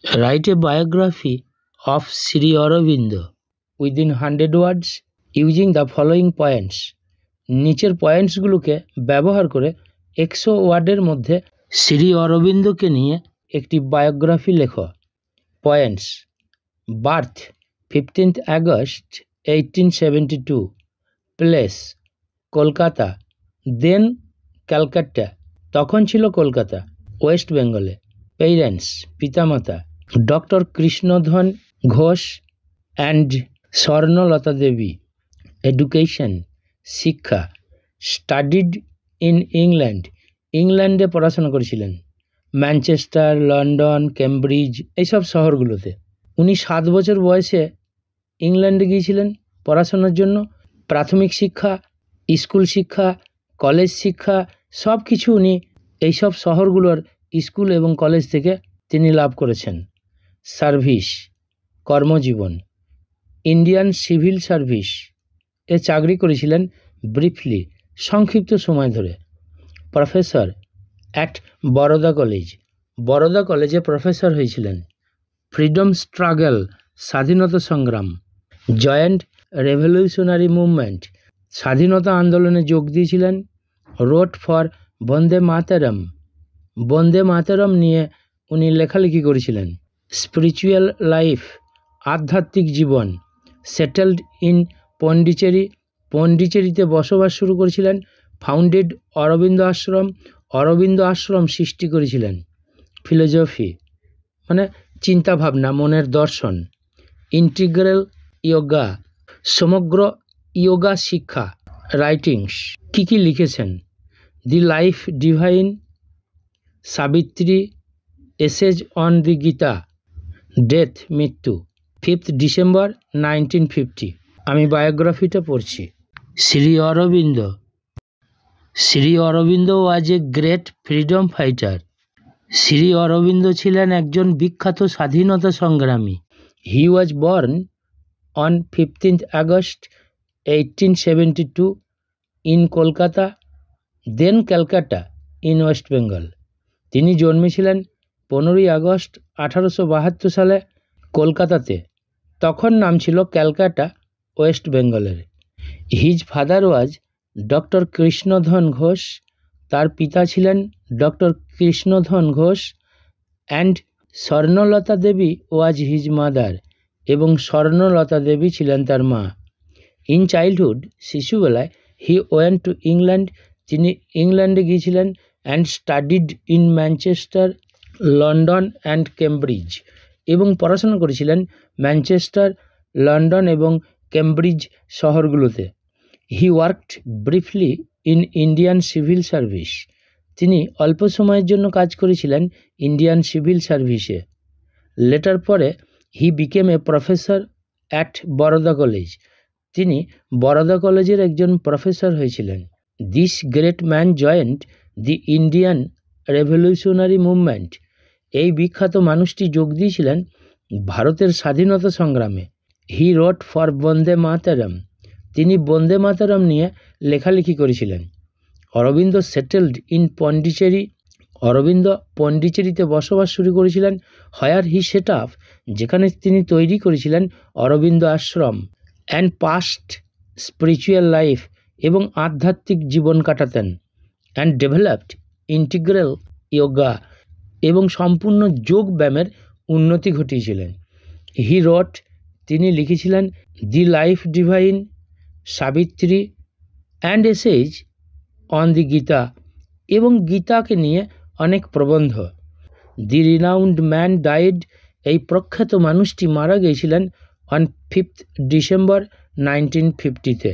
Write a biography of Sri Aurobindo within 100 words using the following points. নিচের পয়েন্টসগুলোকে ব্যবহার করে 100 ওয়ার্ডের মধ্যে শ্রী অরবিন্দকে নিয়ে একটি বায়োগ্রাফি লেখো। Points: birth 15th August 1872, place Kolkata, then Calcutta, তখন ছিল কলকাতা, ওয়েস্ট বেঙ্গলে। পেরেন্টস পিতামাতা doctor Krishnadhan Ghosh and Swarnalata Devi. Education শিক্ষা স্টাডিড ইন ইংল্যান্ড, ইংল্যান্ডে পড়াশোনা করেছিলেন, ম্যানচেস্টার, লন্ডন, কেমব্রিজ এইসব শহরগুলোতে। উনি 7 বছর বয়সে ইংল্যান্ডে গিয়েছিলেন পড়াশোনার জন্য। প্রাথমিক শিক্ষা, স্কুল শিক্ষা, কলেজ শিক্ষা সব কিছু উনি এইসব শহরগুলোর স্কুল এবং কলেজ থেকে তিনি লাভ করেছেন। সার্ভিস কর্মজীবন ইন্ডিয়ান সিভিল সার্ভিস এ চাকরি করেছিলেন ব্রিফলি সংক্ষিপ্ত সময় ধরে। Professor at Baroda college, Baroda কলেজে প্রফেসর হয়েছিলেন। ফ্রিডম স্ট্রাগল স্বাধীনতা সংগ্রাম। জয়েন্ট রেভলিউশনারি মুভমেন্ট স্বাধীনতা আন্দোলনে যোগ দিয়েছিলেন। রোট ফর বন্দে মাতরম, বন্দে মাতরম নিয়ে উনি লেখালেখি করেছিলেন। স্পিরিচুয়াল লাইফ আধ্যাত্মিক জীবন। সেটেলড ইন পন্ডিচেরি, পন্ডিচেরিতে বসবাস শুরু করেছিলেন। ফাউন্ডেড অরবিন্দ আশ্রম, অরবিন্দ আশ্রম সৃষ্টি করেছিলেন। ফিলোজফি মানে চিন্তাভাবনা, মনের দর্শন। ইন্টিগ্রাল ইয়োগা সমগ্র ইয়োগা শিক্ষা। রাইটিংস কী কী লিখেছেন: the life divine, Savitri, essays on the Gita. Death মৃত্যু 5th December 1950। আমি বায়োগ্রাফিটা পড়ছি। Shri Aurobindo, Shri Aurobindo was a great freedom fighter. Shri Aurobindo ছিলেন একজন বিখ্যাত স্বাধীনতা সংগ্রামী। He was born on 15th August 1872 in Kolkata, then Calcutta in West Bengal. তিনি জন্মেছিলেন 15ই আগস্ট 1872 সালে কলকাতাতে, তখন নাম ছিল ক্যালকাটা, ওয়েস্ট বেঙ্গলের। His father was doctor Krishnadhan Ghosh, তার পিতা ছিলেন doctor Krishnadhan Ghosh, and Swarnalata Devi was his mother, এবং স্বর্ণলতা দেবী ছিলেন তার মা। ইন চাইল্ডহুড শিশুবেলায় হি ওয়েন্ট টু ইংল্যান্ড, তিনি ইংল্যান্ডে গিয়েছিলেন। And studied in Manchester, London and Cambridge, এবং পড়াশোনা করেছিলেন ম্যানচেস্টার, লন্ডন এবং কেমব্রিজ শহরগুলোতে। He worked briefly in Indian civil service, তিনি অল্প সময়ের জন্য কাজ করেছিলেন ইন্ডিয়ান সিভিল সার্ভিসে। লেটার পরে he became a professor at Baroda college, তিনি বরোদা কলেজের একজন প্রফেসর হয়েছিলেন। This great man joint the Indian revolutionary movement, এই বিখ্যাত মানুষটি যোগ দিয়েছিলেন ভারতের স্বাধীনতা সংগ্রামে। হি রোট ফর বন্দে মাতরম, তিনি বন্দে মাতরম নিয়ে লেখালেখি করেছিলেন। অরবিন্দ সেটেলড ইন পন্ডিচেরি, অরবিন্দ পন্ডিচেরিতে বসবাস শুরু করেছিলেন। হোয়ার হি সেট আপ, যেখানে তিনি তৈরি করেছিলেন অরবিন্দ আশ্রম। অ্যান্ড পাস্ট স্পিরিচুয়াল লাইফ, এবং আধ্যাত্মিক জীবন কাটাতেন। অ্যান্ড ডেভেলপড ইন্টিগ্রাল ইয়োগা, এবং সম্পূর্ণ যোগ ব্যায়ামের উন্নতি ঘটিয়েছিলেন। হি রোট, তিনি লিখেছিলেন দি life divine, Savitri and essays on the Gita, এবং গীতাকে নিয়ে অনেক প্রবন্ধ। দি রিনাউন্ড ম্যান ডাইড, এই প্রখ্যাত মানুষটি মারা গিয়েছিলেন অন 5th December 1950-তে।